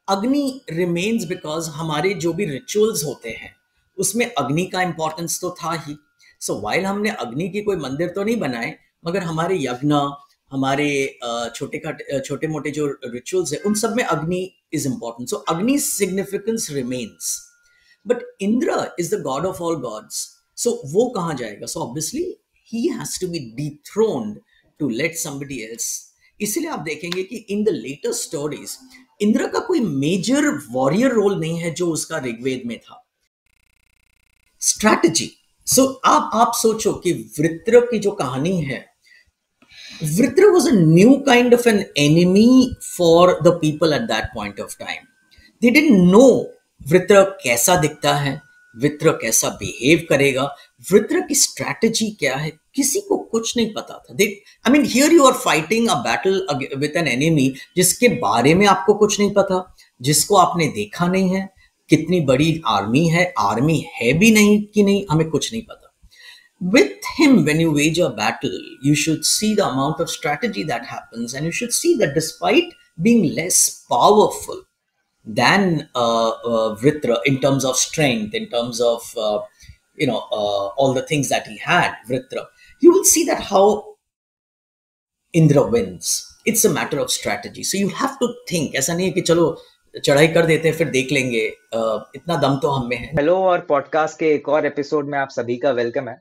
अग्नि remains because हमारे जो भी रिचुअल्स होते हैं उसमें अग्नि का इंपॉर्टेंस तो था ही। सो वाइल हमने अग्नि की कोई मंदिर तो नहीं बनाए, मगर हमारे यज्ञ, हमारे छोटे मोटे जो रिचुअल्स है उन सब में अग्नि is important. So Agni significance remains. But Indra is the god of all gods, so वो कहाँ जाएगा? So obviously he has to be dethroned to let somebody else. इसलिए आप देखेंगे कि in the latest stories Indra का कोई मेजर वॉरियर रोल नहीं है जो उसका ऋग्वेद में था। स्ट्रैटेजी। सो आप सोचो कि वृत्र की जो कहानी है, Vritra was a new kind of an enemy for the people at that point of time. They didn't know Vritra कैसा दिखता है, वृत्र कैसा बिहेव करेगा, वृत्र की स्ट्रैटेजी क्या है, किसी को कुछ नहीं पता था। They I mean here you are fighting a battle with an enemy जिसके बारे में आपको कुछ नहीं पता, जिसको आपने देखा नहीं है, कितनी बड़ी आर्मी है भी नहीं कि नहीं, हमें कुछ नहीं पता। With him, when you wage a battle, you should see the amount of strategy that happens, and you should see that despite being less powerful than Vritra in terms of strength, in terms of all the things that he had, Vritra, you will see that how Indra wins. It's a matter of strategy. So you have to think. ऐसा नहीं है कि चलो चढ़ाई कर देते हैं फिर देख लेंगे, इतना दम तो हम में है। हेलो और पॉडकास्ट के एक और एपिसोड में आप सभी का वेलकम है।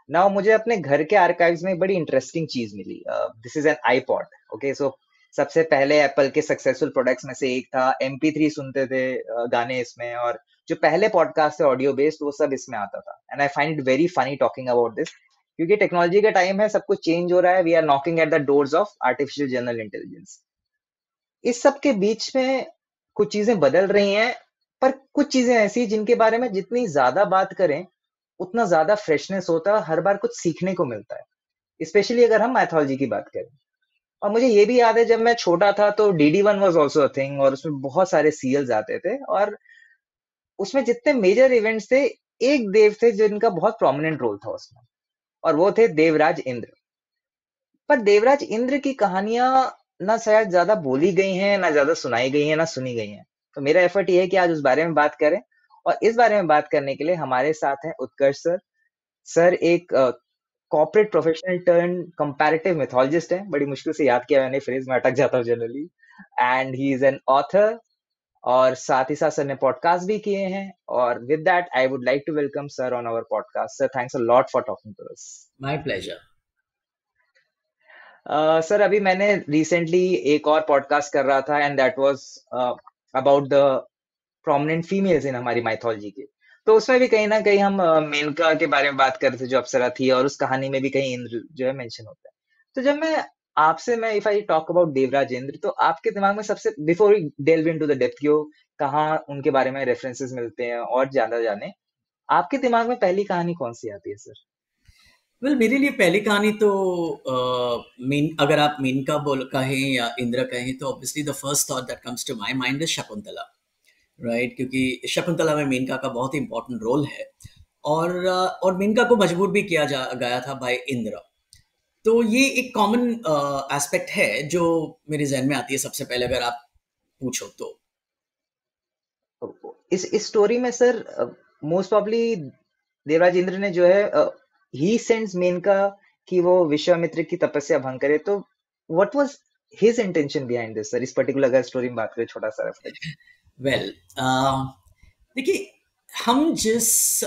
नाउ मुझे अपने घर के आर्काइव्स में एक बड़ी इंटरेस्टिंग चीज मिली। This is an iPod. Okay, so सबसे पहले एप्पल के सक्सेसफुल प्रोडक्ट्स में से एक था। MP3 सुनते थे गाने इसमें, और जो पहले पॉडकास्ट थे ऑडियो बेस्ड वो सब इसमें आता था। And I find it very funny talking about this, क्योंकि टेक्नोलॉजी का टाइम है, सब कुछ चेंज हो रहा है। We are knocking at the doors of artificial general intelligence. इस सब के बीच में कुछ चीजें बदल रही हैं, पर कुछ चीजें ऐसी जिनके बारे में जितनी ज्यादा बात करें उतना ज्यादा फ्रेशनेस होता है, हर बार कुछ सीखने को मिलता है, स्पेशली अगर हम मैथोलॉजी की बात करें। और मुझे ये भी याद है जब मैं छोटा था तो DD1 was also a thing, और उसमें बहुत सारे सीरियल्स आते थे, और उसमें जितने मेजर इवेंट्स थे, एक देव थे जिनका बहुत प्रोमिनेंट रोल था उसमें, और वो थे देवराज इंद्र। पर देवराज इंद्र की कहानियां ना शायद ज्यादा बोली गई हैं, ना ज्यादा सुनाई गई हैं, ना सुनी गई हैं। तो मेरा एफर्ट ये है कि आज उस बारे में बात करें, और इस बारे में बात करने के लिए हमारे साथ हैं उत्कर्ष सर। सर एक कॉर्पोरेट प्रोफेशनल टर्न कंपैरेटिव मिथोलॉजिस्ट है। बड़ी मुश्किल से याद किया मैंने फ्रेज, में अटक जाता हूँ generally. And he is an author, और साथ ही साथ सर ने पॉडकास्ट भी किए हैं। और with that I would like to welcome sir on our podcast. Sir, thanks a lot for talking to us. My pleasure. Sir, अभी मैंने रिसेंटली एक और पॉडकास्ट कर रहा था, and that was about the prominent females in हमारी mythology की। तो उसमें भी कहीं ना कहीं हम मेनका के बारे में बात कर रहे थे, जो अप्सरा थी, और उस कहानी में भी कहीं इंद्र जो है मेंशन होता है। तो जब मैं if I talk about Devraj Indra, तो आपके दिमाग में सबसे, before we delve into the depth, कि कहाँ उनके बारे में रेफरेंसेस मिलते हैं और ज्यादा जाने, आपके दिमाग में पहली कहानी कौन सी आती है सर? मेरे लिए पहली कहानी तो अगर आप मेनका बोल कहें या इंद्र कहें तो obviously the first thought that comes to my mind is Shakuntala, right? क्योंकि शकुंतला में मेनका का बहुत ही इंपॉर्टेंट रोल है, और मेनका को मजबूर भी किया गया था बाय इंद्र। तो ये एक कॉमन एस्पेक्ट है जो मेरे जहन में आती है सबसे पहले अगर आप पूछो तो। इस स्टोरी में sir most probably Devraj Indra ने जो है, ही सेंड्स मेनका कि वो विश्वामित्र की तपस्या भंग करे। तो what was his intention behind this sir, इस पर्टिकुलर अगर स्टोरी में बात करें, छोटा सा रेफरेंस। वेल, देखिए, हम जिस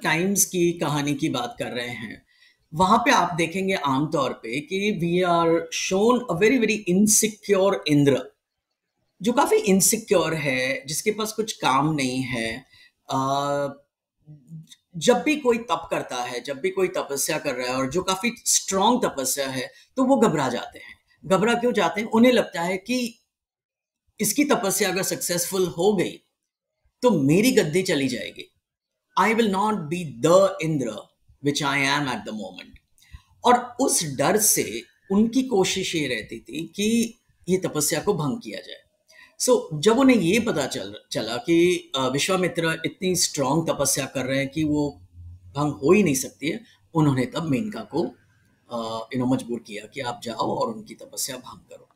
टाइम्स की कहानी की बात कर रहे हैं वहां पे आप देखेंगे आमतौर पे कि we are shown a very very insecure Indra, जो काफी इनसिक्योर है, जिसके पास कुछ काम नहीं है। अ, जब भी कोई तप करता है, जब भी कोई तपस्या कर रहा है और जो काफी स्ट्रांग तपस्या है, तो वो घबरा जाते हैं। घबरा क्यों जाते हैं? उन्हें लगता है कि इसकी तपस्या अगर सक्सेसफुल हो गई तो मेरी गद्दी चली जाएगी। I will not be the Indra which I am at the moment. और उस डर से उनकी कोशिश ये रहती थी कि ये तपस्या को भंग किया जाए। जब उन्हें ये पता चला कि विश्वामित्र इतनी स्ट्रांग तपस्या कर रहे हैं कि वो भंग हो ही नहीं सकती है, उन्होंने तब मेनका को मजबूर किया कि आप जाओ और उनकी तपस्या भंग करो।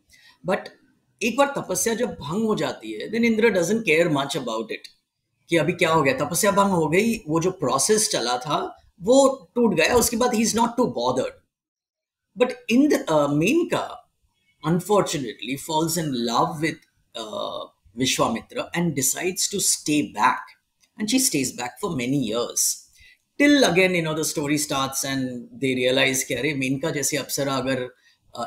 बट एक बार तपस्या जब भंग हो जाती है, then Indra doesn't care much about it कि अभी क्या हो गया, तपस्या भंग हो गई, वो जो प्रोसेस चला था वो टूट गया, उसके बाद he is not too bothered. But in the Menka, unfortunately, falls in love with Vishwamitra and decides to stay back. And she stays back for many years. Till again, the story starts and they realize कि अरे मेनका जैसी अप्सरा अगर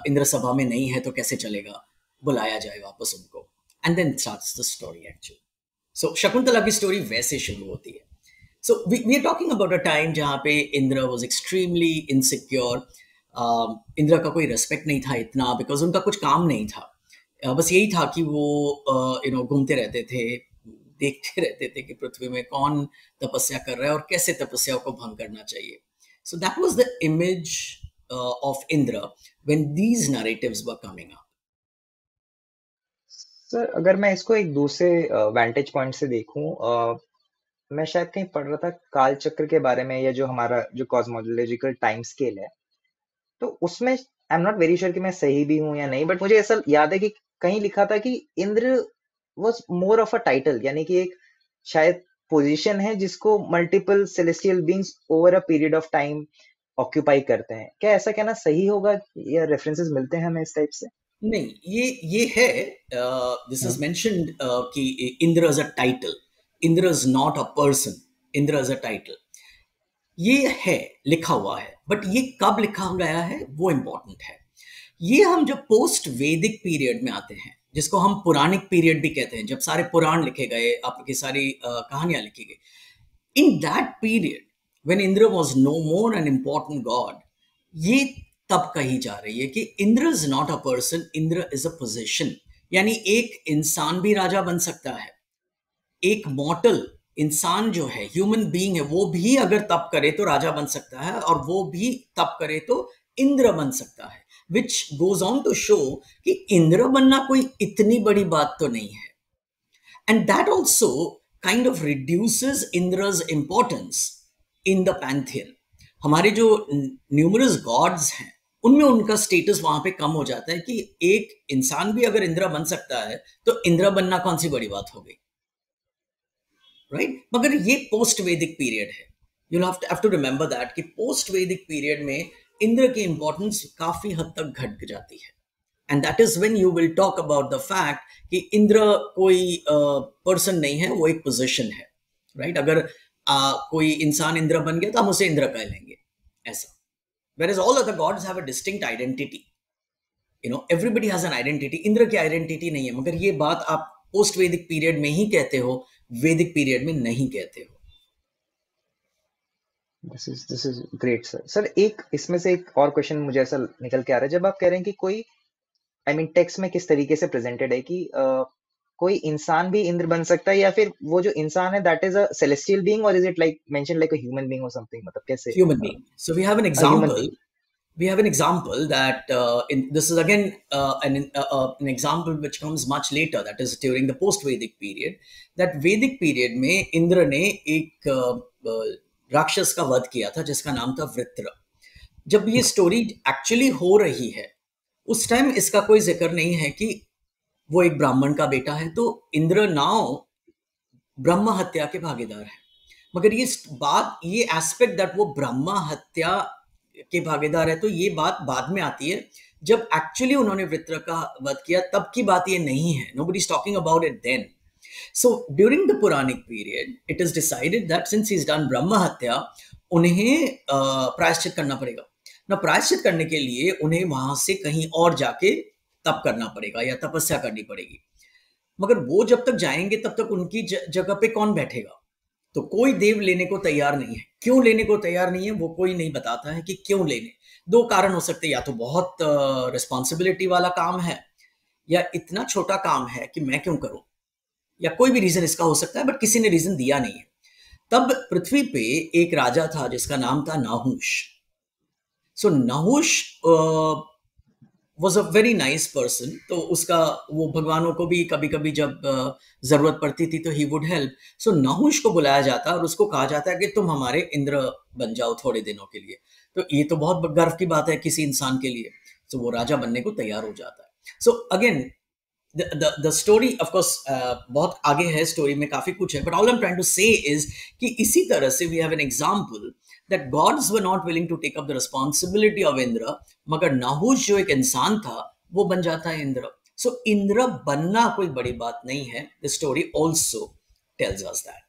इंद्र सभा में नहीं है तो कैसे चलेगा, बुलाया जाए वापस उनको. And then starts the story actually. So Shakuntala की स्टोरी वैसे शुरू होती है. So we are talking about a time जहाँ पे Indra was extremely insecure. Indira का कोई रेस्पेक्ट नहीं था इतना, बिकॉज उनका कुछ काम नहीं था. बस यही था कि वो घूमते रहते थे, देखते रहते थे कि पृथ्वी में कौन तपस्या कर रहा है और कैसे तपस्या को भंग करना चाहिए. So that was the image of Indra when these narratives were coming up. Sir अगर मैं इसको एक दूसरे वैंटेज पॉइंट से देखूं, मैं शायद कहीं पढ़ रहा था काल चक्र के बारे में, या जो हमारा जो कॉस्मोलॉजिकल टाइम स्केल है, तो उसमें I am not very sure कि मैं सही भी हूं या नहीं, बट मुझे ऐसा याद है कि कहीं लिखा था कि Indra was more of a title, यानी कि एक शायद पोजीशन है जिसको multiple celestial beings over a period of time occupy करते हैं. क्या ऐसा कहना सही होगा, या रेफरेंसेस मिलते हैं हमें इस टाइप से? नहीं, ये है, दिस इज हम्म. मेंशन्ड कि Indra is a title. Indra is not a person, Indra is a title. ये है, लिखा हुआ है, बट ये कब लिखा गया है वो इंपॉर्टेंट है. ये हम जब पोस्ट वैदिक पीरियड में आते हैं, जिसको हम पुराणिक पीरियड भी कहते हैं, जब सारे पुराण लिखे गए, आपकी सारी कहानियां लिखी गई, in that period when Indra was no more an important god, ये तब कही जा रही है कि Indra is not a person, Indra is a position. यानी एक इंसान भी राजा बन सकता है, एक मॉर्टल इंसान जो है, ह्यूमन बीइंग है, वो भी अगर तप करे तो राजा बन सकता है, और वो भी तप करे तो इंद्र बन सकता है. Which goes on to show कि इंद्र बनना कोई इतनी बड़ी बात तो नहीं है. And that also kind of reduces Indra's importance in the pantheon. हमारे जो न्यूमरस गॉड्स हैं उनमें उनका स्टेटस वहां पे कम हो जाता है कि एक इंसान भी अगर इंद्र बन सकता है तो इंद्र बनना कौन सी बड़ी बात हो गई, राइट? मगर ये पोस्ट वैदिक पीरियड है. You have to remember that कि पोस्ट वैदिक पीरियड में इंद्र की इंपॉर्टेंस काफी हद तक घट जाती है. And that is when you will talk about the fact कि इंद्र कोई पर्सन नहीं है, वो एक पोजीशन है, राइट? अगर कोई इंसान इंद्र बन गया तो हम उसे इंद्र कह लेंगे, ऐसा. Whereas all other gods have a distinct identity. Everybody has an identity. Indra की आइडेंटिटी नहीं है, मगर ये बात आप पोस्ट वैदिक पीरियड में ही कहते हो, वैदिक पीरियड में नहीं कहते हो. This is great sir. Sir एक इसमें से एक और क्वेश्चन मुझे ऐसा निकल के आ रहा है, जब आप कह रहे हैं कि कोई, आई मीन टेक्स्ट में किस तरीके से प्रेजेंटेड है कि कोई इंसान भी इंद्र बन सकता है, या फिर वो जो इंसान है that is a celestial being, और is it like mention like a human being और समथिंग, मतलब कैसे? Human being. So we have an human example. Being. We have an example that this is again an example which comes much later, that is during the post Vedic period. That Vedic period में इंद्र ने एक राक्षस का वध किया था जिसका नाम था वृत्र. जब ये स्टोरी एक्चुअली हो रही है उस टाइम इसका कोई जिक्र नहीं है कि वो एक ब्राह्मण का बेटा है, तो इंद्र नाउ ब्रह्म हत्या के भागीदार है. मगर ये बात, ये एस्पेक्ट दैट वो ब्रह्म हत्या के भागीदार है, तो ये बात बाद में आती है जब एक्चुअली उन्होंने वृत्र का वध किया, तब की बात ये नहीं है. Nobody is talking about it then. So during the Puranic period it is decided that since he is done brahmahatya, उन्हें प्रायश्चित करना पड़ेगा ना. प्रायश्चित करने के लिए उन्हें वहां से कहीं और जाके तप करना पड़ेगा या तपस्या करनी पड़ेगी. मगर वो जब तक जाएंगे तब तक उनकी जगह पे कौन बैठेगा? तो कोई देव लेने को तैयार नहीं है. क्यों लेने को तैयार नहीं है वो कोई नहीं बताता है कि क्यों लेने. दो कारण हो सकते हैं, या तो बहुत रिस्पॉन्सिबिलिटी वाला काम है, या इतना छोटा काम है कि मैं क्यों करूं, या कोई भी रीजन इसका हो सकता है, बट किसी ने रीजन दिया नहीं है. तब पृथ्वी पे एक राजा था जिसका नाम था Nahush. So Nahush was a very nice person. तो उसका, वो भगवानों को भी कभी कभी जब जरूरत पड़ती थी तो ही वुड हेल्प. सो नाहुश को बुलाया जाता है और उसको कहा जाता है कि तुम हमारे इंद्र बन जाओ थोड़े दिनों के लिए. तो ये तो बहुत गर्व की बात है किसी इंसान के लिए. सो वो राजा बनने को तैयार हो जाता है. So again the story of course बहुत आगे है, story में काफी कुछ है, but all I'm trying to say is कि इसी तरह से we have an example that gods were not willing to take up the responsibility of Indra, मगर नाहुश जो एक इंसान था वो बन जाता है इंद्र. So इंद्र बनना कोई बड़ी बात नहीं है. The story also tells us that.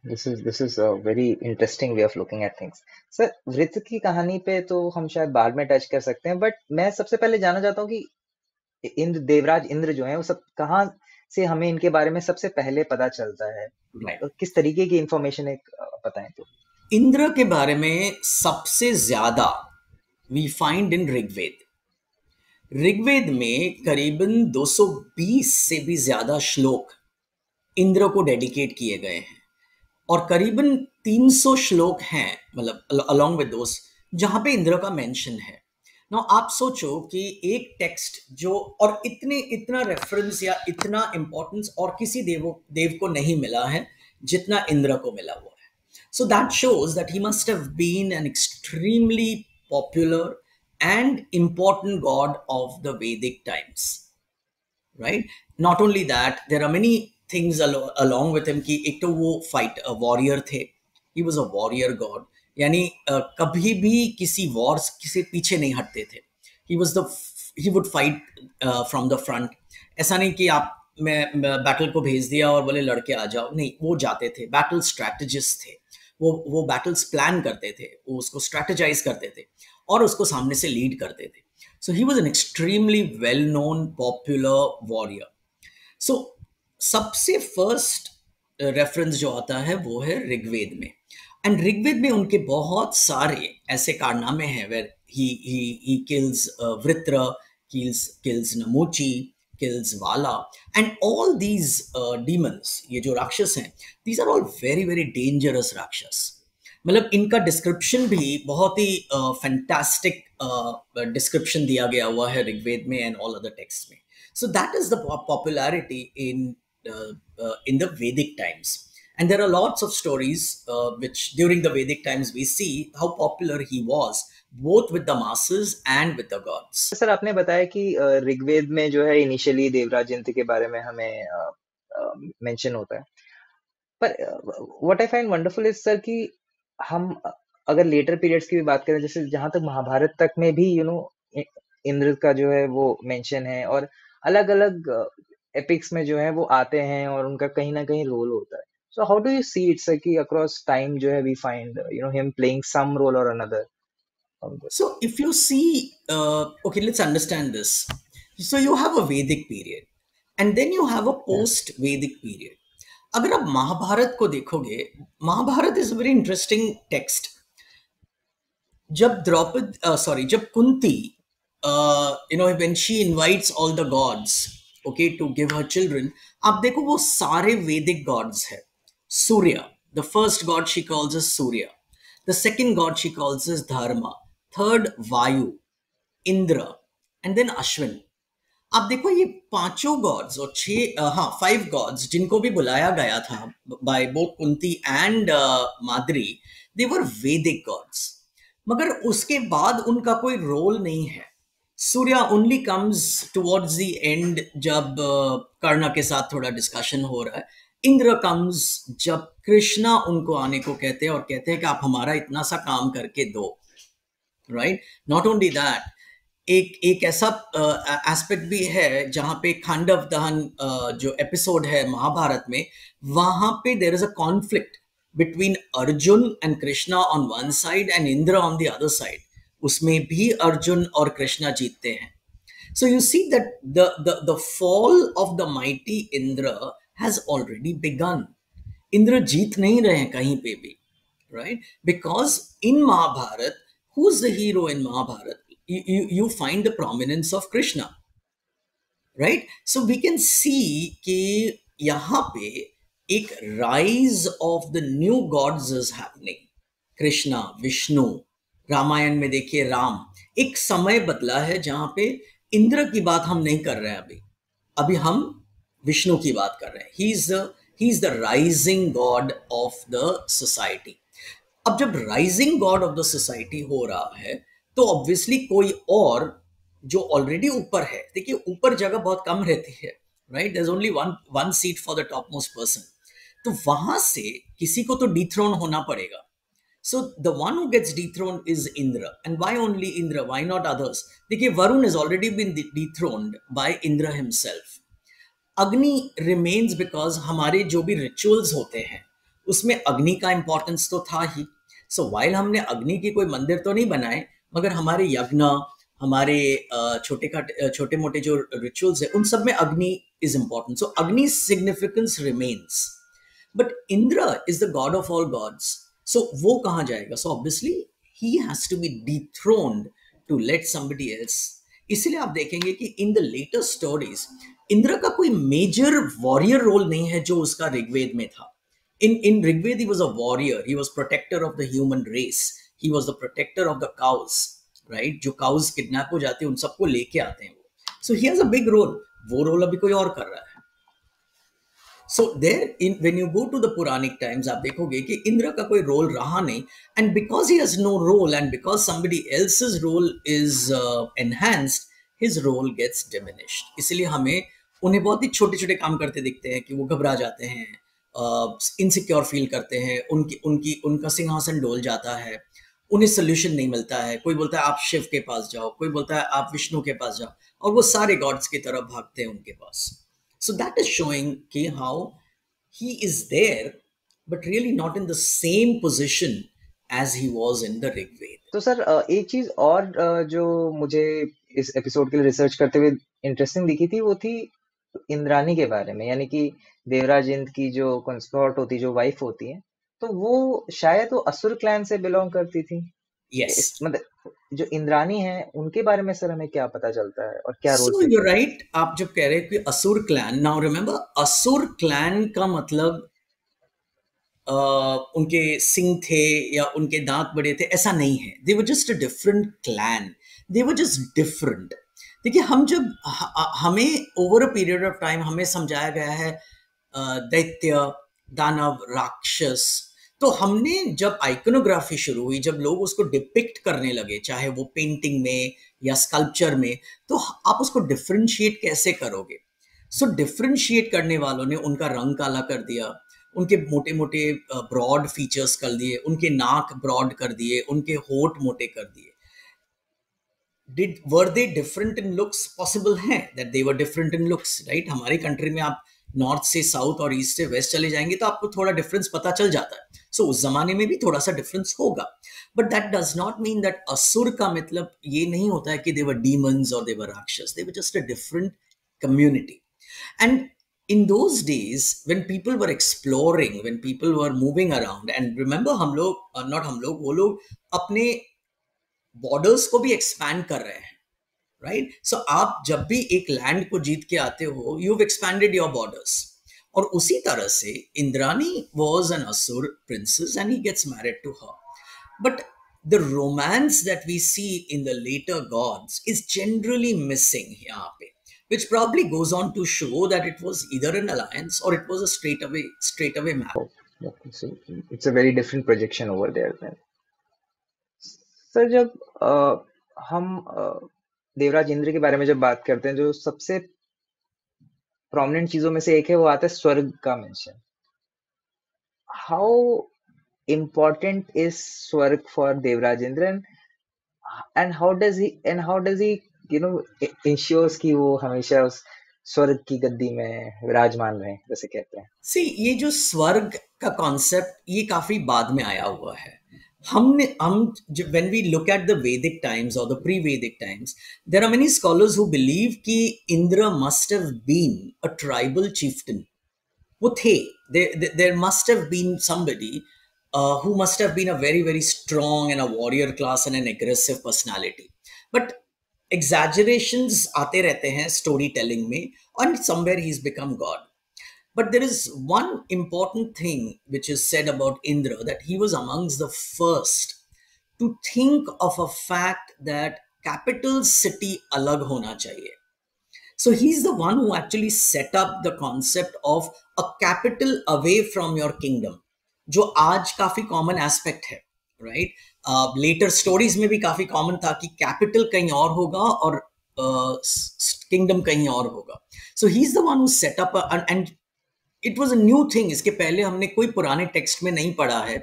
This is a very interesting way of looking at things. Sir, वृत्त की कहानी पे तो हम शायद बाद में टच कर सकते हैं, बट मैं सबसे पहले जानना चाहता हूँ कि इंद्र, देवराज इंद्र जो है वो सब कहाँ से हमें इनके बारे में सबसे पहले पता चलता है? Right. किस तरीके की इंफॉर्मेशन एक बताएं तो। इंद्र के बारे में सबसे ज्यादा we find in Rigveda. Rigveda में करीबन 220 से भी ज्यादा श्लोक इंद्र को डेडिकेट किए गए हैं, और करीबन 300 श्लोक हैं, मतलब अलोंग विद दोस, जहां पे इंद्र का मेंशन है. नाउ आप सोचो कि एक टेक्स्ट जो, और इतना रेफरेंस या इतना इंपॉर्टेंस और किसी देव को नहीं मिला है जितना इंद्र को मिला हुआ है. So that shows that he must have been an extremely popular and important god of the Vedic times, right? Not only that, there are many things along with him कि एक तो वो warrior थे. He was a warrior god, यानी कभी भी किसी wars किसी पीछे नहीं हटते थे. He would fight from the front. ऐसा नहीं कि आप मैं बैटल को भेज दिया और बोले लड़के आ जाओ, नहीं, वो जाते थे. बैटल स्ट्रैटेजिस्ट थे, वो बैटल्स प्लान करते थे, वो उसको स्ट्रैटेजाइज करते थे और उसको सामने से लीड करते थे. So he was an extremely well known popular warrior. So सबसे फर्स्ट रेफरेंस जो आता है वो है ऋग्वेद में. एंड ऋग्वेद में उनके बहुत सारे ऐसे कारनामे हैं where he kills Vritra, kills Namuchi, kills vala, and all these demons, ये जो राक्षस हैं, these are all very very dangerous राक्षस. मतलब इनका डिस्क्रिप्शन भी बहुत ही फैंटास्टिक डिस्क्रिप्शन दिया गया हुआ है ऋग्वेद में एंड ऑल अदर टेक्स्ट में. So that is the popularity in the वैदिक times. And there are lots of stories which during the Vedic times we see how popular he was both with the masses and with the gods. Sir, आपने बताया कि ऋग्वेद में जो है initially Devraj Indra के बारे में हमें मेंशन होता है, पर what I find wonderful is sir कि हम अगर लेटर पीरियड्स की भी बात करें, जैसे जहां तक महाभारत तक में भी इंद्र का जो है वो मेंशन है, और अलग अलग एपिक्स में जो है वो आते हैं और उनका कहीं ना कहीं रोल होता है. So how do you see it's कि अक्रॉस टाइम जो है we find him playing some role or another? So if you see, okay, let's understand this. So you have a Vedic period and then you have a post Vedic period. अगर आप महाभारत को देखोगे, Mahabharata is very interesting text. जब Kunti when she invites all the gods, okay, to give her children, आप देखो वो सारे वैदिक गॉड्स है. सूर्य, the first god she calls is Surya. The second god she calls is Dharma. Third, Vayu, Indra, and then Ashwin. आप देखो ये पांचों गॉड्स और 5 गॉड्स जिनको भी बुलाया गया था by both Kunti and Madri, they were Vedic gods. मगर उसके बाद उनका कोई रोल नहीं है. Surya only comes towards the end जब कर्ण के साथ थोड़ा डिस्कशन हो रहा है. इंद्र कम्स जब कृष्णा उनको आने को कहते हैं और कहते हैं कि आप हमारा इतना सा काम करके दो, राइट? नॉट ओनली दैट, एक ऐसा एस्पेक्ट भी है जहां पे खांडव दहन जो एपिसोड है महाभारत में, वहां पे there is a conflict between Arjun and Krishna on one side and Indra on the other side. उसमें भी अर्जुन और कृष्णा जीतते हैं. So you see that the fall of the mighty Indra has already begun. Indra जीत नहीं रहे हैं कहीं पे भी, right? Because in Mahabharat, who is the hero in Mahabharat? You find the prominence of Krishna, right? So we can see कि यहाँ पे एक rise of the new gods is happening. Krishna, Vishnu, Ramayan में देखिए राम. एक समय बदला है जहां पे इंद्र की बात हम नहीं कर रहे हैं अभी हम विष्णु की बात कर रहे हैं. he is the rising god of the society. अब जब rising god of the society हो रहा है तो ऑब्वियसली कोई और जो ऑलरेडी ऊपर है, देखिए ऊपर जगह बहुत कम रहती है, right, there is only one one seat for the topmost person, तो वहां से किसी को तो डिथ्रोन होना पड़ेगा. So the one who gets dethroned is Indra. And why only Indra? Why not others? देखिए Varun has already been dethroned by Indra himself. अग्नि रिमेन्स बिकॉज हमारे जो भी रिचुअल्स होते हैं उसमें अग्नि का इंपॉर्टेंस तो था ही. सो वाइल हमने अग्नि की कोई मंदिर तो नहीं बनाए, मगर हमारे यज्ञ, हमारे छोटे मोटे जो रिचुअल्स है उन सब में अग्नि is important. So Agni significance remains. But Indra is the god of all gods. So वो कहाँ जाएगा? So obviously he has to be dethroned to let somebody else. इसलिए आप देखेंगे कि in the latest stories Indra का कोई मेजर वॉरियर रोल नहीं है जो उसका ऋग्वेद में था. In Rigved he was a warrior, he was protector of the human race, he was the protector of the cows, right? जो cows kidnap हो जाते हैं उन सबको लेके आते हैं वो. So he has a big role. वो रोल अभी कोई और कर रहा है. So there, when you go to the Puranic times, आप देखोगे कि इंद्र का कोई रोल रहा नहीं, and because he has no role and because somebody else's role is enhanced, his role gets diminished. इसलिए हमें उन्हें बहुत ही छोटे छोटे काम करते दिखते हैं कि वो घबरा जाते हैं, इनसिक्योर फील करते हैं, उनका सिंहासन डोल जाता है, उन्हें सोल्यूशन नहीं मिलता है. कोई बोलता है आप शिव के पास जाओ, कोई बोलता है आप विष्णु के पास जाओ, और वो सारे गॉड्स की तरफ भागते हैं उनके पास. So that is showing how he is there, but really not in the same position as he was in the Rigved. तो सर एक चीज और जो मुझे इस एपिसोड के लिए रिसर्च करते हुए इंटरेस्टिंग दिखी थी वो थी इंद्रानी के बारे में, यानी कि देवराज इंद्र की जो कंसोर्ट होती, जो वाइफ होती है, तो वो शायद वो असुर क्लैन से बिलोंग करती थी. Yes. मतलब जो इंद्रानी है उनके बारे में सर हमें क्या पता चलता है और क्या रोल? So you're right. आप जब कह रहे हैं कि असुर क्लैन, now remember असुर क्लैन का मतलब उनके सिंग थे या उनके दांत बड़े थे, ऐसा नहीं है. They were just a different clan. They were just different. देखिए हम जब हमें over a period of time हमें समझाया गया है दैत्य, दानव, राक्षस, तो हमने जब आइकोनोग्राफी शुरू हुई, जब लोग उसको डिपिक्ट करने लगे, चाहे वो पेंटिंग में या स्कल्पचर में, तो आप उसको डिफरेंशिएट कैसे करोगे? सो डिफरेंशिएट करने वालों ने उनका रंग काला कर दिया, उनके मोटे मोटे ब्रॉड फीचर्स कर दिए, उनके नाक ब्रॉड कर दिए, उनके होठ मोटे कर दिए. were they different in looks? Possible है that they were different in looks, right? हमारी कंट्री में आप नॉर्थ से साउथ और ईस्ट से वेस्ट चले जाएंगे तो आपको थोड़ा डिफरेंस पता चल जाता है. सो उस जमाने में भी थोड़ा सा डिफरेंस होगा, but that does not mean that असुर का मतलब ये नहीं होता है कि दे वर डीमंस और they were rakshas. They were just a different community. And in those days when people were exploring, when people were moving around, and remember हम लोग not हम लोग, वो लोग अपने बॉर्डर्स को भी एक्सपैंड कर रहे हैं, राइट? सो आप जब भी एक लैंड को जीत के आते हो, you have expanded your borders. और उसी तरह से Indrani was an asur princess and he gets married to her. But the romance that we see in the later gods is generally missing यहाँ पे, which probably goes on to show that it was either an alliance or it was a straight away marriage. Okay, so it's a very different projection over there then. Sir जब हम देवराज इंद्र के बारे में जब बात करते हैं, जो सबसे प्रोमिनेंट चीजों में से एक है वो आता है स्वर्ग का mention. How important is Swarg for Devraj Indra, and how does he ensures कि वो हमेशा उस स्वर्ग की गद्दी में विराजमान रहे, जैसे कहते हैं? See, ये जो स्वर्ग का कॉन्सेप्ट ये काफी बाद में आया हुआ है. हम when we look at the Vedic times or the pre-Vedic times, there are many scholars who believe कि Indra must have been a tribal chieftain. वो थे, there must have been somebody who must have been a very very strong and a warrior class and an aggressive personality. But exaggerations आते रहते हैं story telling में, and somewhere he's become God. But there is one important thing which is said about Indra, that he was amongst the first to think of a fact that capital city alag hona chahiye. So he's the one who actually set up the concept of a capital away from your kingdom, जो आज काफी common aspect है, right? Letter stories में भी काफी common था कि capital कहीं और होगा और किंगडम कहीं और होगा. So he is the one who set up, and it was a new thing. इसके पहले हमने कोई पुराने टेक्स्ट में नहीं पढ़ा है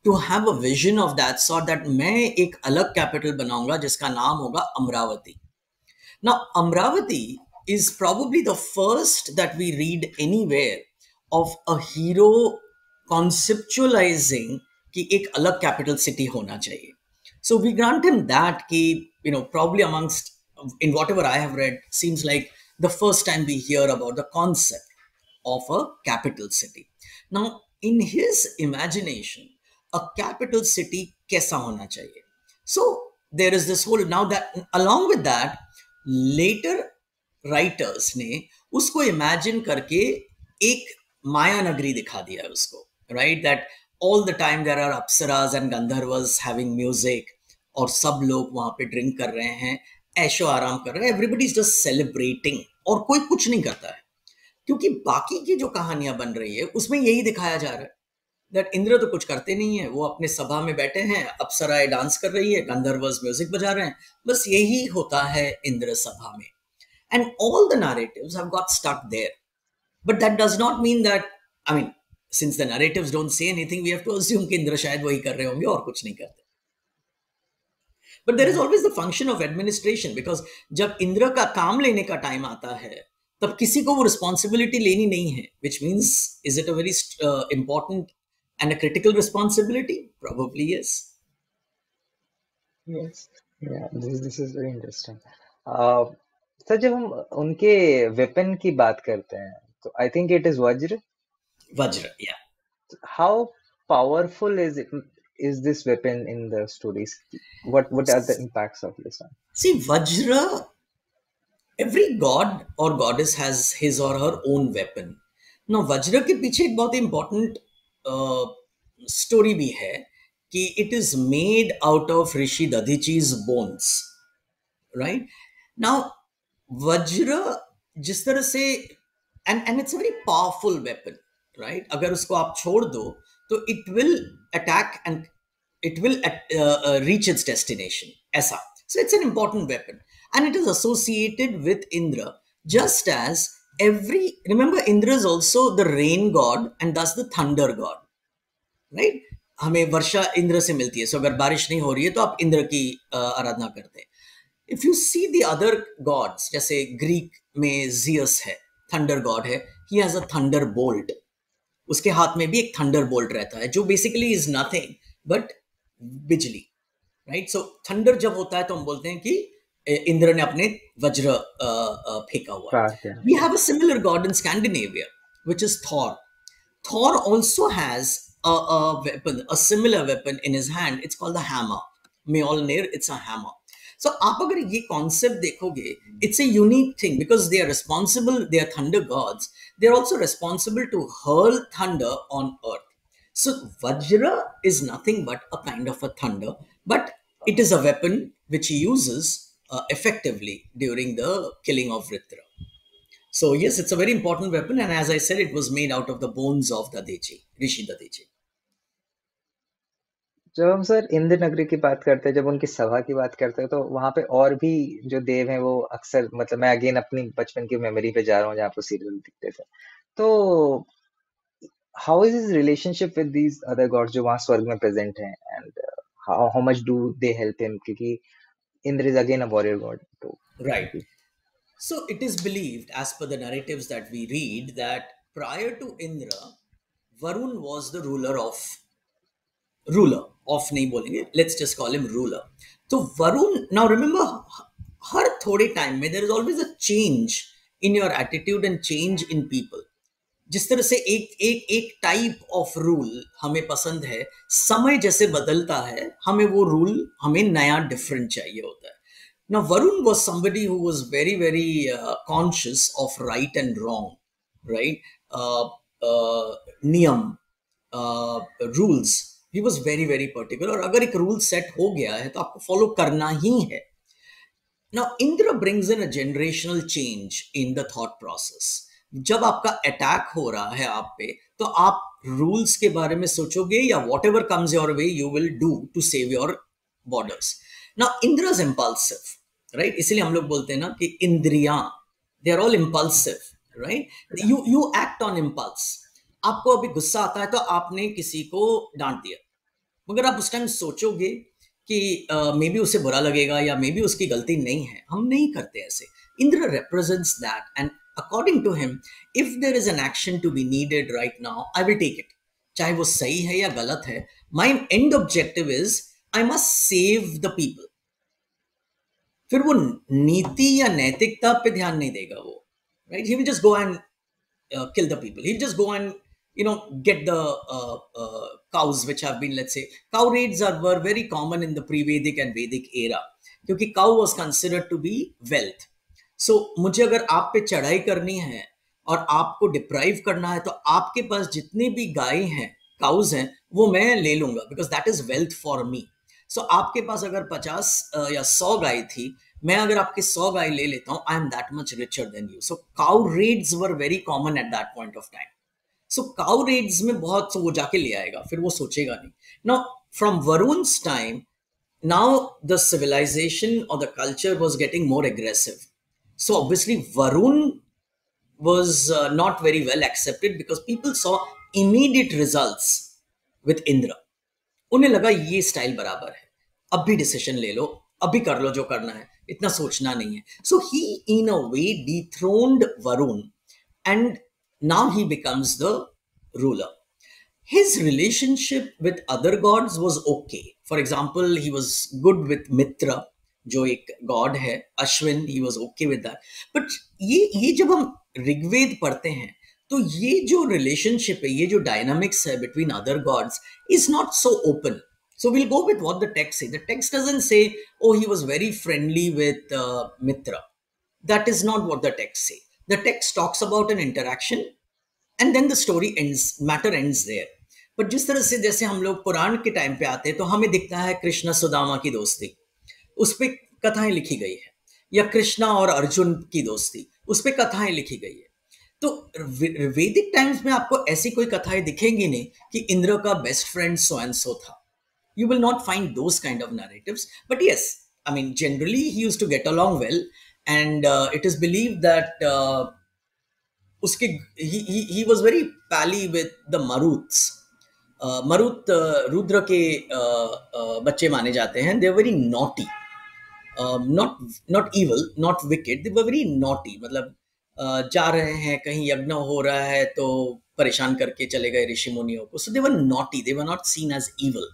to have a vision of that sort, that मैं एक अलग कैपिटल बनाऊंगा जिसका नाम होगा Amravati. Now, Amravati is probably the first that we read anywhere of a hero conceptualizing कि एक अलग capital city होना चाहिए. So we grant him that कि, probably amongst, in whatever I have read, seems like the first time we hear about the concept of a capital city. Now, in his imagination, a capital city कैसा होना चाहिए? So there is this whole, now that along with that, later writers ने उसको imagine करके एक माया नगरी दिखा दिया है उसको, right, that all the time there are apsaras and gandharvas having music, और सब लोग वहां पे ड्रिंक कर रहे हैं, ऐशो आराम कर रहे हैं, एवरीबडी इज जस्ट सेलिब्रेटिंग, और कोई कुछ नहीं करता है. क्योंकि बाकी की जो कहानियां बन रही है उसमें यही दिखाया जा रहा है दैट इंद्र तो कुछ करते नहीं है, वो अपने सभा में बैठे हैं, अप्सराएं डांस कर रही है, गंधर्वस म्यूजिक बजा रहे हैं, बस यही होता है इंद्र सभा में. And all the narratives have got stuck there. But that does not mean that, I mean, since the narratives don't say anything, we have to assume कि इंद्र शायद वही कर रहे होंगे और कुछ नहीं करते. But there is always the function of administration, because जब इंद्र का काम लेने का टाइम आता है तब किसी को वो रिस्पॉन्सिबिलिटी लेनी नहीं है, which means, is it a very important and a critical responsibility? Probably yes. Yes. Yeah, this is very interesting. Sir जब हम उनके वेपन की बात करते हैं तो आई थिंक इट इज वज्र. Vajra, yeah. How powerful is this weapon in the stories? What are the impacts of this one? See, Vajra, every god or goddess has his or her own weapon. Now, Vajra के पीछे एक बहुत important story भी है कि it is made out of Rishi Dadichi's bones, right? Now, Vajra जिस तरह से, and it's a very powerful weapon, right? अगर उसको आप छोड़ दो तो it will attack and it will reach its destination. ऐसा. So it's an important weapon. And it is associated with Indra, just as remember, Indra is also the rain god and thus the thunder god, right? हमें वर्षा इंद्र से मिलती है, सो अगर बारिश नहीं हो रही है तो आप इंद्र की आराधना करते हैं. If you see the other gods, जैसे ग्रीक में जियस है, थंडर गॉड है, he has a thunder bolt, उसके हाथ में भी एक थंडर बोल्ट रहता है जो बेसिकली इज नथिंग बट बिजली, राइट? सो थंडर जब होता है तो हम बोलते हैं कि इंद्र ने अपने वज्र फेंका हुआ. We have a similar god in Scandinavia which is Thor. Thor also has a weapon, a similar weapon in his hand. It's called the hammer. Mjolnir, it's a hammer. So आप अगर ये concept देखोगे, it's a unique thing because they are responsible, they are thunder gods. They are also responsible to hurl thunder on earth. So Vajra is nothing but a kind of a thunder, but it is a weapon which he uses effectively during the killing of Vritra. So yes, it's a very important weapon, and as I said, it was made out of the bones of Dadechi, Rishi Dadechi. जब हम sir Indra नगरी की बात करते हैं, जब उनकी सभा की बात करते हैं, तो वहां पे और भी जो देव हैं वो अक्सर, मतलब मैं अगेन अपनी बचपन की मेमोरी पे जा रहा हूँ जहाँ पर सीरियल दिखते थे. तो how is his relationship with these other gods जो वहाँ स्वर्ग में प्रेजेंट हैं, and how much do they help him, क्योंकि Indra is again a warrior god. तो right. So it is believed, as per the narratives that we read, that prior to Indra, Varun was the ruler of नहीं बोलेंगे, let's just call him ruler. So Varun, now remember, हर थोड़े time में there is always a change in your attitude and change in people. जिस तरह से एक type of rule हमें पसंद है, समय जैसे बदलता है, हमें वो रूल हमें नया डिफरेंट चाहिए होता है. Now, Varun was somebody who was very, very conscious of right and wrong, right? Niyam, rules. He was very, very particular. और अगर एक रूल सेट हो गया है तो आपको फॉलो करना ही है. Now, Indra brings in a generational change in the thought process. जब आपका अटैक हो रहा है आप पे, तो आप रूल्स के बारे में सोचोगे या whatever comes your way you will do to save your borders. Now, Indra is impulsive. Right? इसलिए हम लोग बोलते हैं ना कि इंद्रियां, they are all impulsive, right? You act on impulse. आपको अभी गुस्सा आता है तो आपने किसी को डांट दिया, मगर आप उस टाइम सोचोगे कि मे बी उसे बुरा लगेगा या मे बी उसकी गलती नहीं है। हम नहीं करते ऐसे। Indra represents that, and according to him, if there is an action to be needed right now, I will take it, चाहे वो सही है या गलत है। my end objective is I must save the people। फिर वो नीति या नैतिकता पे ध्यान नहीं देगा वो, right? He will just go and kill the people. He'll just go and get the cows which have been, let's say, cow raids were very common in the pre-Vedic and Vedic era, क्योंकि cow was considered to be wealth. So मुझे अगर आप पे चढ़ाई करनी है और आपको डिप्राइव करना है तो आपके पास जितनी भी गाय हैं, काउज हैं, वो मैं ले लूंगा, because that is wealth for me. So आपके पास अगर 50 या 100 गाय थी, मैं अगर आपके 100 गाय ले लेता हूं, I am that much richer than you. So cow raids were very common at that point of time. So cow raids में बहुत वो जाके ले आएगा, फिर वो सोचेगा नहीं। Now from Varun's time, now the civilization or the culture was getting more aggressive. So obviously Varun was not very well accepted because people saw immediate results with Indra। उन्हें लगा ये स्टाइल बराबर है, अब भी डिसीजन ले लो, अभी कर लो जो करना है, इतना सोचना नहीं है। सो ही इन अ वे dethroned Varun, and now he becomes the ruler। His relationship with other gods was okay। For example, he was good with Mitra, जो एक गॉड है, Ashwin, he was okay with that। But ये जब हम ऋग्वेद पढ़ते हैं तो ये जो रिलेशनशिप है, ये जो डायनामिक्स है between other gods is not so open. So we'll go with what the text says. The text doesn't say, oh, he was very friendly with Mitra। That is not what the text says। The text talks about an interaction and then the story ends, matter ends there। पर जिस तरह से जैसे हम लोग पुराण के time पे आते हैं तो हमें दिखता है कृष्ण सुदामा की दोस्ती, उस पर कथाएं लिखी गई है, या कृष्णा और अर्जुन की दोस्ती, उस पर कथाएं लिखी गई है। तो वैदिक टाइम्स में आपको ऐसी कोई कथाएं दिखेंगी नहीं कि इंद्र का best friend so and so था। You will not find those kind of narratives, but yes, I mean generally he used to get along well, and it is believed that उसके he was very pally with the Maruts। मरुत रुद्र के बच्चे माने जाते हैं। They are very naughty, not not evil, not wicked, they were very naughty. मतलब जा रहे हैं कहीं, यज्ञ हो रहा है तो परेशान करके चले गए ऋषि मुनियों को। So they were naughty, they were not seen as evil.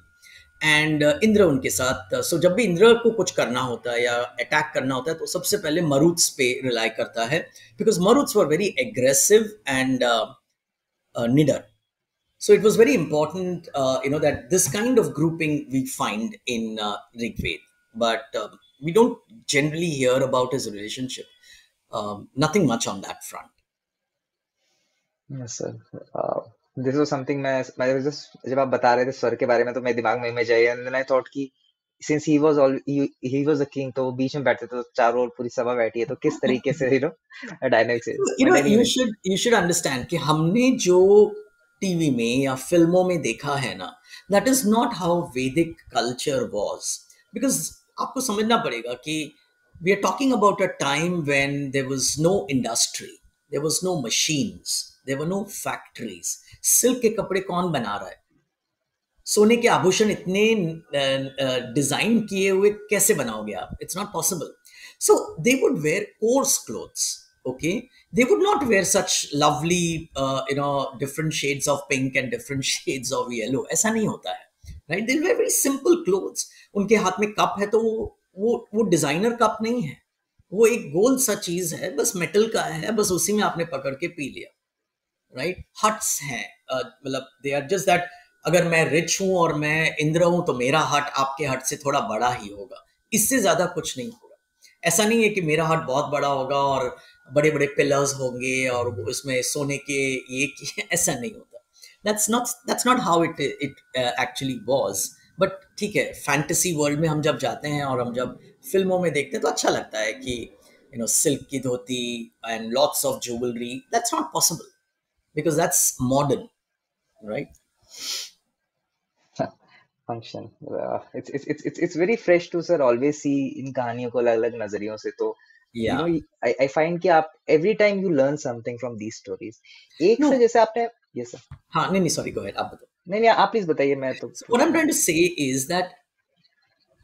And Indra उनके साथ, सो जब भी इंद्र को कुछ करना होता है या अटैक करना होता है तो सबसे पहले मरुत्स पे रिलाई करता है, because Maruts were very aggressive and निडर। So it was very important, that this kind of grouping we find in Rigved, but we don't generally hear about his relationship। Nothing much on that front। Yes, sir. This was something मैं was just जब आप बता रहे थे स्वर के बारे में तो मेरे दिमाग में image I and then I thought कि since he was the king तो वो बीच में बैठते थे तो चारों ओर पूरी सभा बैठी है तो किस तरीके से डायनामिक्स है। But anyway, you should understand कि हमने जो टीवी में या फिल्मों में देखा है ना, that is not how Vedic culture was। Because आपको समझना पड़ेगा कि we are talking about a time when there was no industry, there was no machines, there were no factories। Silk के कपड़े कौन बना रहा है? सोने के आभूषण इतने डिजाइन किए हुए कैसे बनाओगे आप? It's not possible. So they would wear coarse clothes, okay? They would not wear such lovely different shades of pink and different shades of yellow. ऐसा नहीं होता है, right? They wear very simple clothes. उनके हाथ में cup है तो वो डिजाइनर कप नहीं है, वो एक गोल सा चीज है, बस मेटल का है, बस उसी में आपने पकड़ के पी लिया, राइट? हट्स हैं, मतलब दे आर जस्ट दैट। अगर मैं रिच हूं और मैं इंद्र हूं तो मेरा हट आपके हट से थोड़ा बड़ा ही होगा, इससे ज्यादा कुछ नहीं होगा। ऐसा नहीं है कि मेरा हट बहुत बड़ा होगा और बड़े बड़े पिलर्स होंगे और उसमें सोने के ये ऐसा नहीं होता। that's not how it actually was। But ठीक है, फैंटेसी वर्ल्ड में हम जब जाते हैं और हम जब फिल्मों में देखते हैं तो अच्छा लगता है कि सिल्क की धोती and lots of jewellery. That's not possible because that's modern, right? Function it's very fresh to sir always see इन कहानियों को अलग अलग नजरियों से। तो you know Yeah. I find कि आप every time you learn something from these stories. एक से No. जैसे आपने, यस सर, हाँ, नहीं नहीं, sorry, go ahead, आप बताओ। नहीं नहीं आप प्लीज बताइए, मैं तो So what पूछ I'm रहा trying हूँ। to say is that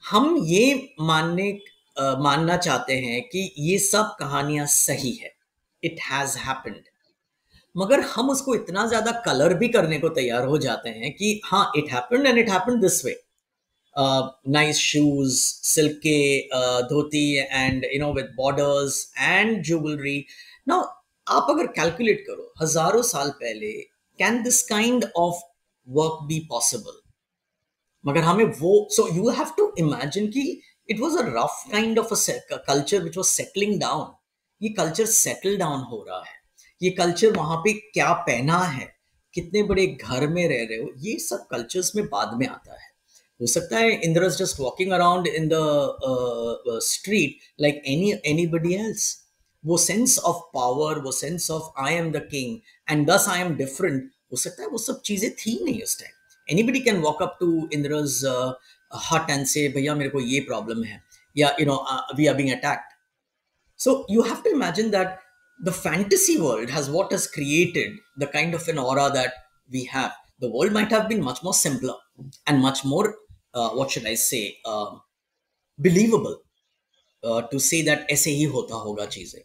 हम ये मानना चाहते हैं कि ये सब कहानियां सही है, इट हैज हैपेंड, मगर हम उसको इतना ज्यादा कलर भी करने को तैयार हो जाते हैं कि हाँ, it happened and it happened this way. Nice shoes, silky dhoti, and with borders and jewelry. Now, आप अगर कैलकुलेट करो हजारों साल पहले, can this kind of work be possible? मगर हमें वो, so you have to imagine कि it was a rough kind of a culture which was settling down. ये कल्चर सेटल डाउन हो रहा है, ये कल्चर वहां पे क्या पहना है, कितने बड़े घर में रह रहे हो, ये सब कल्चर्स में बाद में आता है। हो सकता है Indra is just walking around in the street like anybody else. वो सेंस ऑफ पावर, वो sense of I am the king and दस आई एम डिफरेंट, हो सकता है वो सब चीजें थी नहीं उस time. Anybody can walk up to Indra's hut and say, "भैया मेरे को ये problem है," या we are being attacked. So you have to imagine that the fantasy world has what has created the kind of an aura that we have. The world might have been much more simpler and much more, what should I say, believable, to say that ऐसे ही होता होगा चीजें।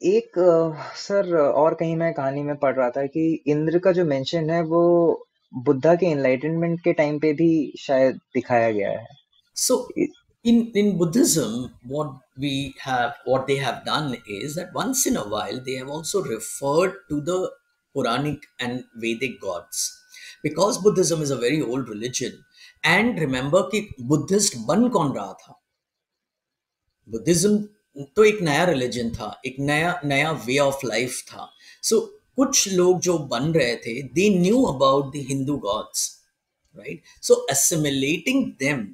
एक sir और कहीं मैं कहानी में पढ़ रहा था कि इंद्र का जो मेंशन है वो बुद्धा के एनलाइटनमेंट के टाइम पे भी शायद दिखाया गया है। So in Buddhism, what they have done is that once in a while they have also referred to the Puranic and Vedic gods, because Buddhism is a very old religion. And remember कि Buddhist बन कौन रहा था? Buddhism तो एक नया religion था, एक नया नया वे ऑफ लाइफ था। सो कुछ लोग जो बन रहे थे, they knew about the Hindu gods, right? So assimilating them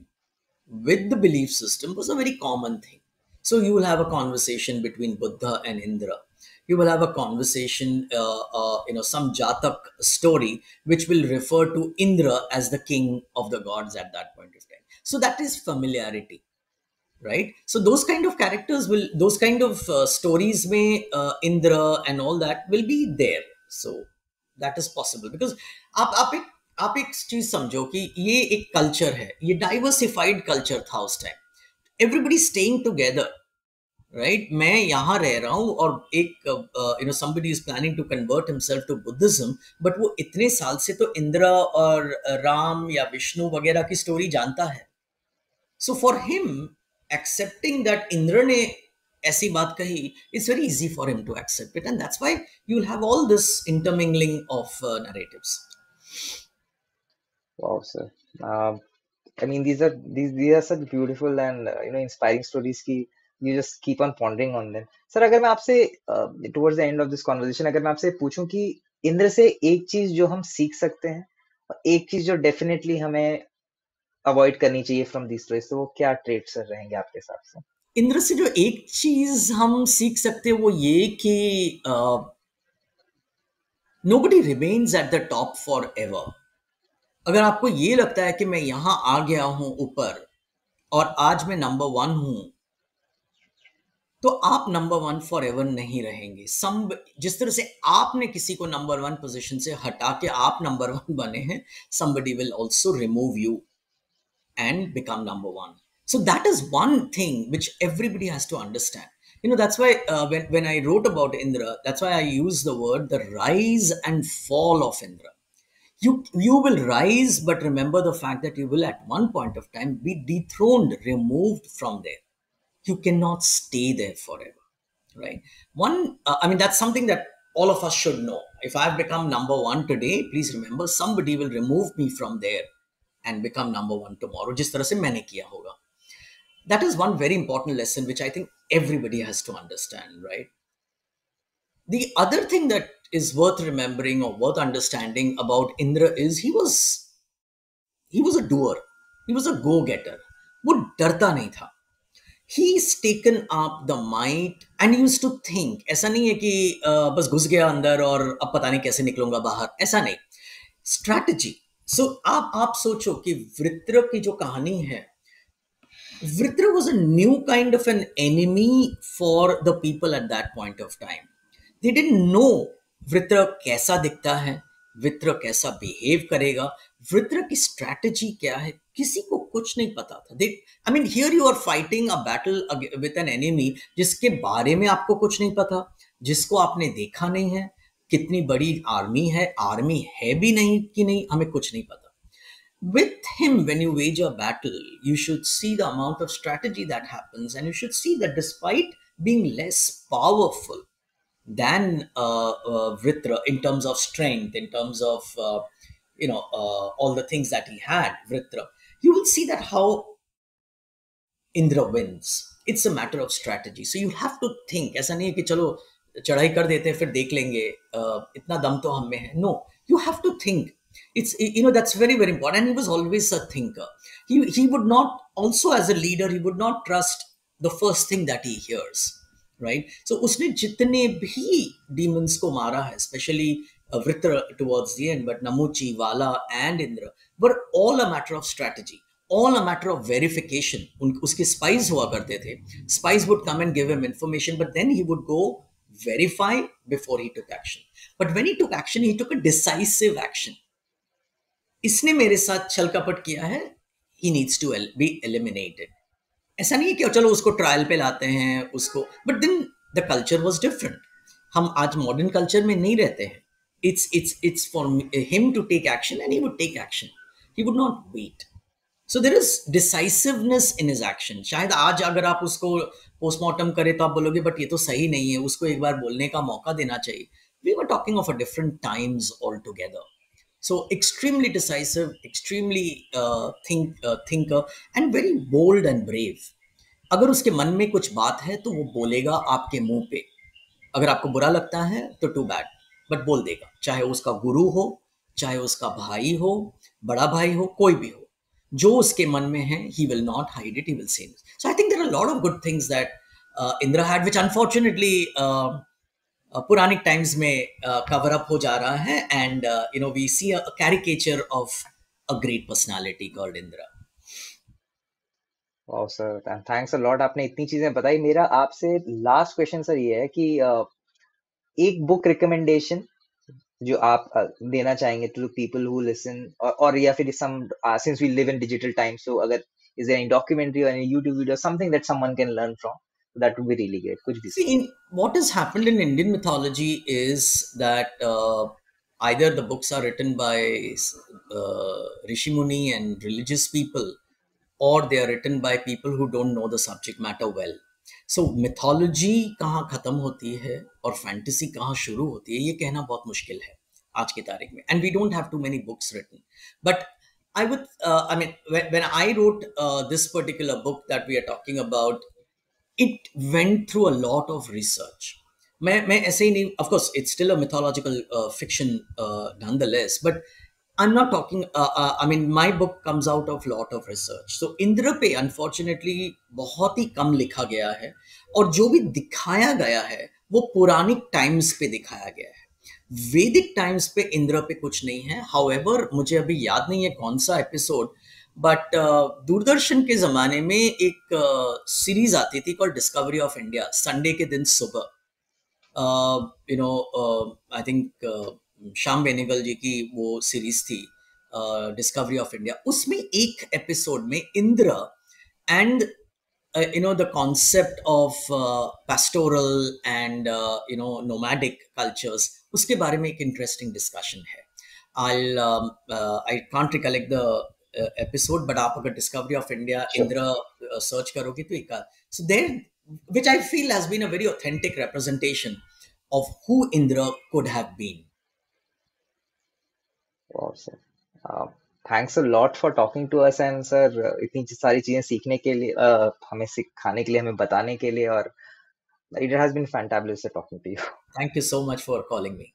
with the belief system was a very common thing. So you will have a conversation between Buddha and Indra. You will have a conversation, some Jatak story which will refer to Indra as the king of the gods at that point of time. So that is familiarity, right? So those kind of characters will, those kind of stories may Indra and all that will be there. So that is possible because आप एक चीज समझो कि ये एक culture है, ये diversified culture था उस time. Everybody staying together, right? मैं यहाँ रह रहा हूँ और एक somebody is planning to convert himself to Buddhism, but वो इतने साल से तो इंद्र और राम या विष्णु वगैरह की स्टोरी जानता है। So for him, accepting that Indra ने ऐसी बात कही, it's very easy for him to accept it, and that's why you'll have all this intermingling of narratives. Wow, sir. I mean, these are such beautiful and inspiring stories ki you just keep on pondering on them. Sir अगर मैं आपसे towards the end of this conversation अगर मैं आपसे पूछूं कि इंद्र से एक चीज जो हम सीख सकते हैं और एक चीज जो डेफिनेटली हमें अवॉइड करनी चाहिए फ्रॉम दिस स्टोरीज, तो वो क्या ट्रेट सर रहेंगे आपके हिसाब से? इंद्र से जो एक चीज हम सीख सकते हैं वो ये कि nobody remains at the top forever. अगर आपको ये लगता है कि मैं यहां आ गया हूं ऊपर और आज मैं नंबर वन हूं, तो आप नंबर वन फॉर एवर नहीं रहेंगे। जिस तरह से आपने किसी को नंबर वन पोजीशन से हटा के आप नंबर वन बने हैं, somebody will also remove you and become number one. So that is one thing which everybody has to understand. That's why when I wrote about Indra, that's why I use the word the rise and fall of Indra. You will rise, but remember the fact that you will at one point of time be dethroned, removed from there. You cannot stay there forever, right? That's something that all of us should know. If I've become number one today, please remember somebody will remove me from there and become number one tomorrow, जिस तरह से मैंने किया होगा. That is one very important lesson which I think everybody has to understand, right? The other thing that is worth remembering or worth understanding about Indra is he was a doer, he was a go-getter. वो डरता नहीं था. He's taken up the might and used to think. ऐसा नहीं है कि बस घुस गया अंदर और अब पता नहीं कैसे निकलूंगा बाहर, ऐसा नहीं. Strategy. सो आप सोचो कि वृत्र की जो कहानी है, Vritra was a new kind of an enemy for the people at that point of time. They didn't know Vritra कैसा दिखता है, वृत्र कैसा बिहेव करेगा, वृत्र की स्ट्रैटेजी क्या है, किसी को कुछ नहीं पता था. They I mean here you are fighting a battle with an enemy जिसके बारे में आपको कुछ नहीं पता, जिसको आपने देखा नहीं है, कितनी बड़ी आर्मी है भी नहीं कि नहीं, हमें कुछ नहीं पता. With him, when you wage a battle, you should see the amount of strategy that happens, and you should see that despite being less powerful than Vritra in terms of strength, in terms of all the things that he had, Vritra, you will see that how Indra wins. It's a matter of strategy. So you have to think. ऐसा नहीं है कि चलो चढ़ाई कर देते हैं फिर देख लेंगे, इतना दम तो हम में है. No, you have to think. It's that's very very important. And he was always a thinker. He would not, also as a leader, he would not trust the first thing that he hears, right? So उसने जितने भी demons को मारा है, especially Vritra towards the end, but Namuchi, Vala, and Indra were all a matter of strategy, all a matter of verification. उसके spies हुआ करते थे. Spies would come and give him information, but then he would go verify before he took action. But when he took action, he took a decisive action. इसने मेरे साथ छल कपट किया है, he needs to be eliminated. ऐसा नहीं है कि चलो उसको ट्रायल पे लाते हैं उसको, but then the culture was different. हम आज मॉडर्न कल्चर में नहीं रहते हैं. It's for him to take action and he would take action. He would not wait. So there is decisiveness in his action. शायद आज अगर आप उसको पोस्टमार्टम करें तो आप बोलोगे बट ये तो सही नहीं है, उसको एक बार बोलने का मौका देना चाहिए. We were talking of a different times altogether. So extremely decisive, extremely thinker, and very bold and brave. अगर उसके मन में कुछ बात है तो वो बोलेगा आपके मुंह पे. अगर आपको बुरा लगता है तो टू बैड, बट बोल देगा. चाहे उसका गुरु हो, चाहे उसका भाई हो, बड़ा भाई हो, कोई भी हो, जो उसके मन में है, he will not hide it, he will say it. So I think there are a lot of good things that Indra had, which unfortunately Puranic times में कवर अप हो जा रहा है. And we see a caricature of a great personality called Indira. Wow sir, thanks a lot, आपने इतनी चीजें बताई. मेरा आपसे लास्ट क्वेश्चन सर ये है कि एक बुक रिकमेंडेशन जो आप देना चाहेंगे टू पीपल हु लिसन, और या फिर some, since we live in digital time, so अगर इज देयर एनी डॉक्यूमेंट्री और any YouTube video, something that someone can learn from, that would be really great. कुछ भी sir. What has happened in Indian mythology is that either the books are written by Rishi Muni and religious people, or they are written by people who don't know the subject matter well. So mythology कहाँ खत्म होती है और fantasy कहाँ शुरू होती है, ये कहना बहुत मुश्किल है आज की तारीख में. And we don't have too many books written. But I would, I mean, when I wrote this particular book that we are talking about, it went through a lot of research. मैं ऐसे ही नहीं, of course it's still a mythological fiction nonetheless, but I'm not talking, I mean my book comes out of lot of research. So Indra पे unfortunately बहुत ही कम लिखा गया है, और जो भी दिखाया गया है वो पुरानिक टाइम्स पे दिखाया गया है. वैदिक टाइम्स पे इंद्र पे कुछ नहीं है. हाउएवर मुझे अभी याद नहीं है कौन सा एपिसोड, बट दूरदर्शन के ज़माने में एक सीरीज आती थी called discovery of India, Sunday के दिन सुबह. आई थिंक श्याम बेनेगल जी की वो सीरीज थी डिस्कवरी ऑफ इंडिया. उसमें एक एपिसोड में Indra and the concept of pastoral and nomadic cultures, उसके बारे में एक interesting discussion है. I can't recollect the episode, but आप अगर Discovery of India Indra search करोगे तो एक, so there, which I feel has been a very authentic representation of who Indra could have been. Wow, sir. Thanks a lot for talking to us, and sir इतनी सारी चीजें सीखने के लिए, हमें सिखाने के लिए, हमें बताने के लिए, और it has been fantabulous talking to you. Thank you so much for calling me.